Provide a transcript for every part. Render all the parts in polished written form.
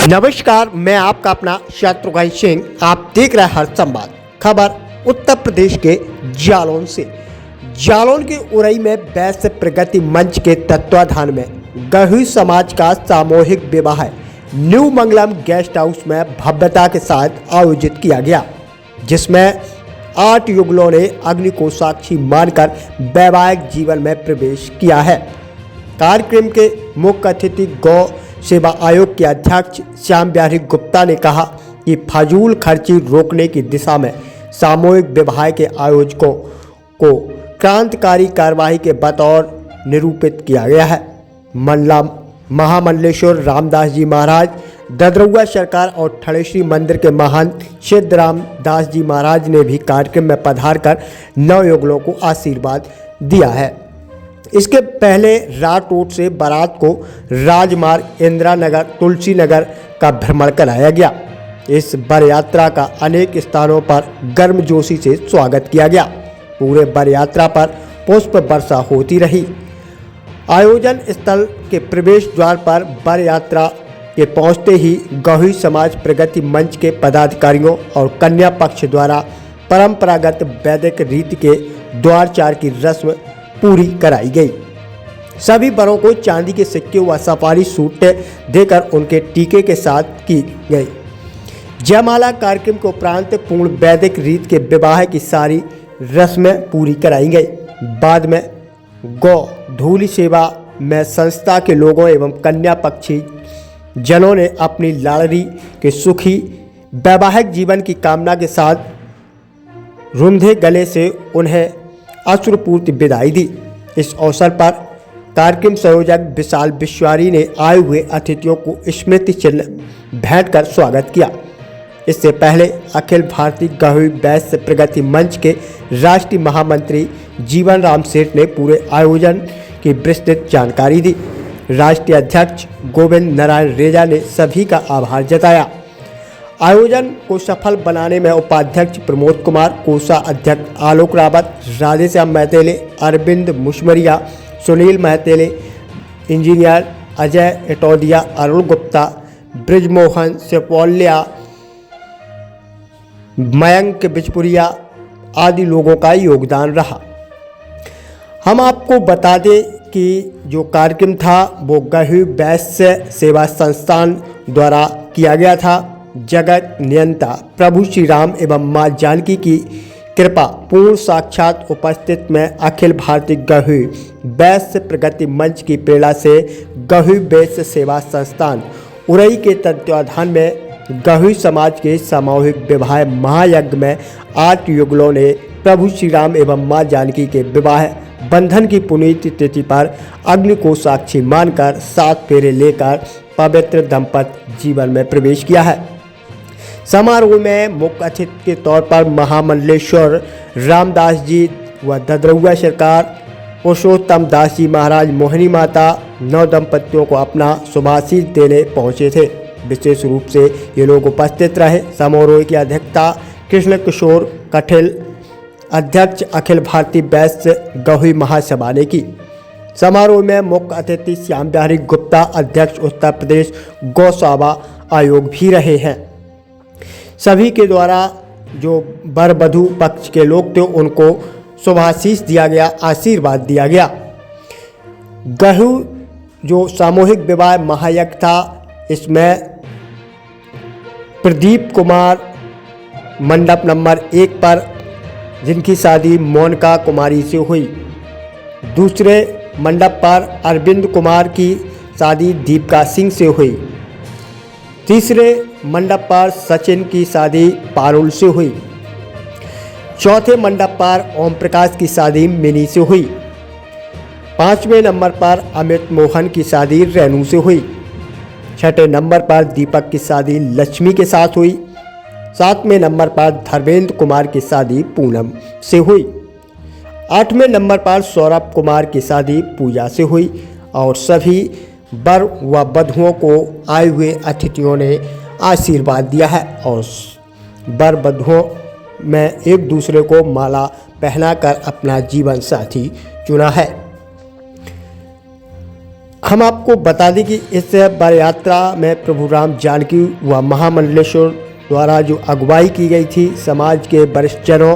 नमस्कार, मैं आपका अपना शत्रुघ्न सिंह। आप देख रहे हैं हर संवाद। खबर उत्तर प्रदेश के जालौन से। जालौन के उरई में वैश्य प्रगति मंच के तत्वाधान में गही समाज का सामूहिक विवाह न्यू मंगलम गेस्ट हाउस में भव्यता के साथ आयोजित किया गया, जिसमें 8 युगलों ने अग्नि को साक्षी मानकर वैवाहिक जीवन में प्रवेश किया है। कार्यक्रम के मुख्य अतिथि गौ सेवा आयोग के अध्यक्ष श्याम बिहारी गुप्ता ने कहा कि फजूल खर्ची रोकने की दिशा में सामूहिक विवाह के आयोजकों को क्रांतिकारी कार्रवाई के बतौर निरूपित किया गया है। महामंडलेश्वर रामदास जी महाराज, ददरौआ सरकार और ठड़ेश्वरी मंदिर के महंत सिद्धराम दास जी महाराज ने भी कार्यक्रम में पधार कर नवयुगलों को आशीर्वाद दिया है। इसके पहले रात रोड से बारात को राजमार्ग इंदिरा नगर तुलसी नगर का भ्रमण कराया गया। इस बर यात्रा का अनेक स्थानों पर गर्मजोशी से स्वागत किया गया। पूरे बर यात्रा पर पुष्प वर्षा होती रही। आयोजन स्थल के प्रवेश द्वार पर बर यात्रा के पहुंचते ही गही समाज प्रगति मंच के पदाधिकारियों और कन्या पक्ष द्वारा परंपरागत वैदिक रीति के द्वारचार की रस्म पूरी कराई गई। सभी बरों को चांदी के सिक्के व सफारी सूट देकर उनके टीके के साथ की गई। जयमाला कार्यक्रम के उपरांत पूर्ण वैदिक रीत के विवाह की सारी रस्में पूरी कराई गई। बाद में गौ धूली सेवा में संस्था के लोगों एवं कन्या पक्षी जनों ने अपनी लाड़ली के सुखी वैवाहिक जीवन की कामना के साथ रुंधे गले से उन्हें अश्रुपूर्ति विदाई दी। इस अवसर पर कार्यक्रम संयोजक विशाल विश्वारी ने आए हुए अतिथियों को स्मृति चिन्ह भेंट कर स्वागत किया। इससे पहले अखिल भारतीय गही वैश्य प्रगति मंच के राष्ट्रीय महामंत्री जीवन राम सेठ ने पूरे आयोजन की विस्तृत जानकारी दी। राष्ट्रीय अध्यक्ष गोविंद नारायण रेजा ने सभी का आभार जताया। आयोजन को सफल बनाने में उपाध्यक्ष प्रमोद कुमार, कोषा अध्यक्ष आलोक रावत, राधेश्याम महतेले, अरविंद मुशमरिया, सुनील महतेले, इंजीनियर अजय एटौदिया, अरुण गुप्ता, ब्रिजमोहन सिपौलिया, मयंक बिजपुरिया आदि लोगों का योगदान रहा। हम आपको बता दें कि जो कार्यक्रम था वो गही वैश्य सेवा संस्थान द्वारा किया गया था। जगत नियंता प्रभु श्री राम एवं माँ जानकी की कृपा पूर्ण साक्षात उपस्थित में अखिल भारतीय गही वैश्य प्रगति मंच की प्रेरणा से गही वैश्य सेवा संस्थान उरई के तत्वाधान में गही समाज के सामूहिक विवाह महायज्ञ में 8 युगलों ने प्रभु श्री राम एवं माँ जानकी के विवाह बंधन की पुनीत तिथि पर अग्नि को साक्षी मानकर 7 फेरे लेकर पवित्र दंपत्ति जीवन में प्रवेश किया है। समारोह में मुख्य अतिथि के तौर पर महामंडलेश्वर रामदास जी व ददरौआ सरकार पुरुषोत्तम दास जी महाराज, मोहिनी माता नव दंपतियों को अपना शुभाशीष देने पहुंचे थे। विशेष रूप से ये लोग उपस्थित रहे। समारोह की अध्यक्षता कृष्ण किशोर कठिल, अध्यक्ष अखिल भारतीय वैश्य गही महासभा ने की। समारोह में मुख्य अतिथि श्याम बिहारी गुप्ता, अध्यक्ष उत्तर प्रदेश गौसेवा आयोग भी रहे हैं। सभी के द्वारा जो वर वधू पक्ष के लोग थे उनको शुभाशीष दिया गया, आशीर्वाद दिया गया। गही जो सामूहिक विवाह महायज्ञ था, इसमें प्रदीप कुमार मंडप नंबर 1 पर जिनकी शादी मोनिका कुमारी से हुई। दूसरे मंडप पर अरविंद कुमार की शादी दीपिका सिंह से हुई। तीसरे मंडप पर सचिन की शादी पारुल से हुई। चौथे मंडप पर ओम प्रकाश की शादी मिनी से हुई। 5वें नंबर पर अमित मोहन की शादी रेनू से हुई। 6ठे नंबर पर दीपक की शादी लक्ष्मी के साथ हुई। 7वें नंबर पर धर्मेंद्र कुमार की शादी पूनम से हुई। 8वें नंबर पर सौरभ कुमार की शादी पूजा से हुई। और सभी वर व वधुओं को आए हुए अतिथियों ने आशीर्वाद दिया है और वर वधुओं में एक दूसरे को माला पहनाकर अपना जीवन साथी चुना है। हम आपको बता दें कि इस बर यात्रा में प्रभु राम जानकी व महामंडलेश्वर द्वारा जो अगुवाई की गई थी, समाज के वरिष्ठ जनों,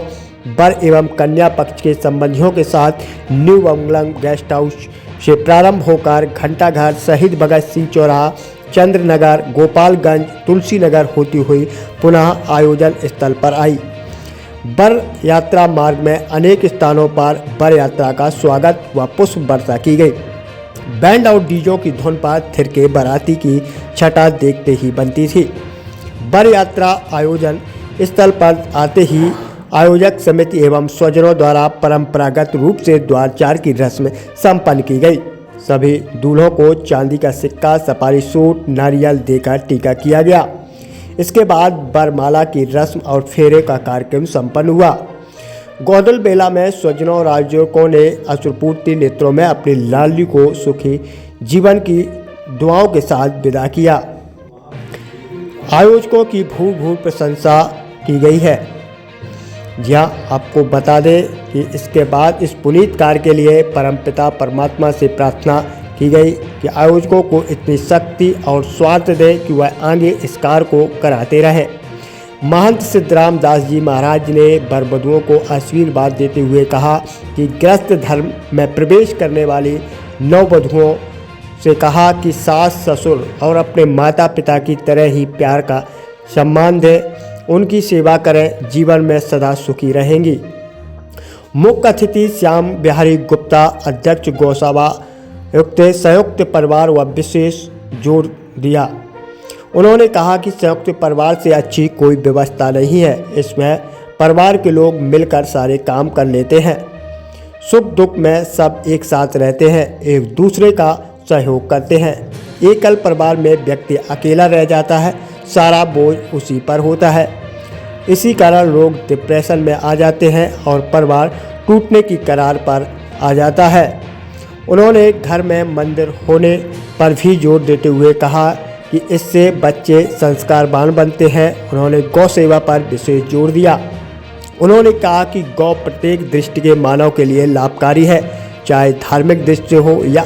वर एवं कन्या पक्ष के संबंधियों के साथ न्यू बंगलम गेस्ट हाउस से प्रारंभ होकर घंटाघर, शहीद भगत सिंह चौराहा, चंद्रनगर, गोपालगंज, तुलसी नगर होती हुई पुनः आयोजन स्थल पर आई। बर यात्रा मार्ग में अनेक स्थानों पर बर यात्रा का स्वागत व पुष्प वर्षा की गई। बैंड और डीजों की धुन पर थिरके बाराती की छटा देखते ही बनती थी। बर यात्रा आयोजन स्थल पर आते ही आयोजक समिति एवं स्वजनों द्वारा परंपरागत रूप से द्वारचार की रस्म संपन्न की गई। सभी दूल्हों को चांदी का सिक्का, सफारी सूट, नारियल देकर टीका किया गया। इसके बाद बरमाला की रस्म और फेरे का कार्यक्रम संपन्न हुआ। गोदल बेला में स्वजनों और आयोजकों ने अश्रुपूर्ति नेत्रों में अपनी लाडली को सुखी जीवन की दुआओं के साथ विदा किया। आयोजकों की भूख प्रशंसा की गई है। जी हाँ, आपको बता दें कि इसके बाद इस पुनीत कार्य के लिए परमपिता परमात्मा से प्रार्थना की गई कि आयोजकों को इतनी शक्ति और स्वार्थ दे कि वह आगे इस कार्य को कराते रहे। महंत सिद्धराम दास जी महाराज ने बरबधुओं को आशीर्वाद देते हुए कहा कि गृहस्थ धर्म में प्रवेश करने वाली नववधुओं से कहा कि सास ससुर और अपने माता पिता की तरह ही प्यार का सम्मान दें, उनकी सेवा करें, जीवन में सदा सुखी रहेंगी। मुख्य अतिथि श्याम बिहारी गुप्ता, अध्यक्ष गौसभा युक्त संयुक्त परिवार व विशेष जोर दिया। उन्होंने कहा कि संयुक्त परिवार से अच्छी कोई व्यवस्था नहीं है। इसमें परिवार के लोग मिलकर सारे काम कर लेते हैं, सुख दुख में सब एक साथ रहते हैं, एक दूसरे का सहयोग करते हैं। एकल परिवार में व्यक्ति अकेला रह जाता है, सारा बोझ उसी पर होता है। इसी कारण लोग डिप्रेशन में आ जाते हैं और परिवार टूटने की कगार पर आ जाता है। उन्होंने घर में मंदिर होने पर भी जोर देते हुए कहा कि इससे बच्चे संस्कारवान बनते हैं। उन्होंने गौ सेवा पर विशेष जोर दिया। उन्होंने कहा कि गौ प्रत्येक दृष्टि के मानव के लिए लाभकारी है, चाहे धार्मिक दृष्टि हो या